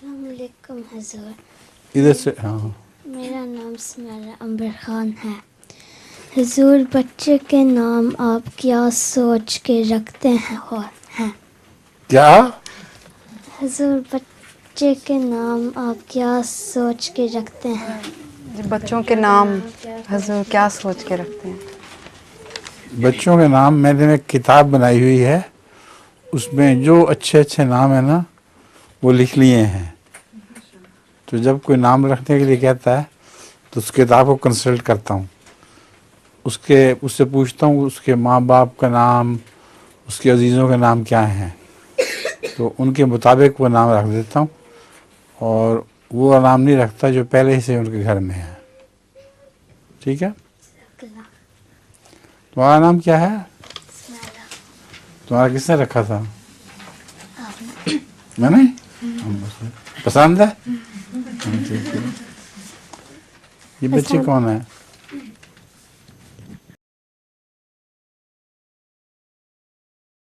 السلام علیکم حضور. ادھر سے. ہاں میرا نام سمیرہ عنبر خان ہے. حضور بچے کے نام آپ کیا سوچ کے رکھتے ہیں؟ کیا؟ حضور بچے کے نام آپ کیا سوچ کے رکھتے ہیں؟ بچوں کے نام حضور کیا سوچ کے رکھتے ہیں؟ بچوں کے نام میں نے ایک کتاب بنائی ہوئی ہے، اس میں جو اچھے اچھے نام ہیں نا وہ لکھ لیے ہیں. تو جب کوئی نام رکھنے کے لیے کہتا ہے تو اس کتاب کو کنسلٹ کرتا ہوں، اس سے پوچھتا ہوں اس کے ماں باپ کا نام، اس کے عزیزوں کے نام کیا ہیں، تو ان کے مطابق وہ نام رکھ دیتا ہوں، اور وہ نام نہیں رکھتا جو پہلے ہی سے ان کے گھر میں ہے. ٹھیک ہے؟ تمہارا نام کیا ہے؟ تمہارا کس نے رکھا تھا؟ میں نے. پسند ہے؟ یہ بچے کون ہیں؟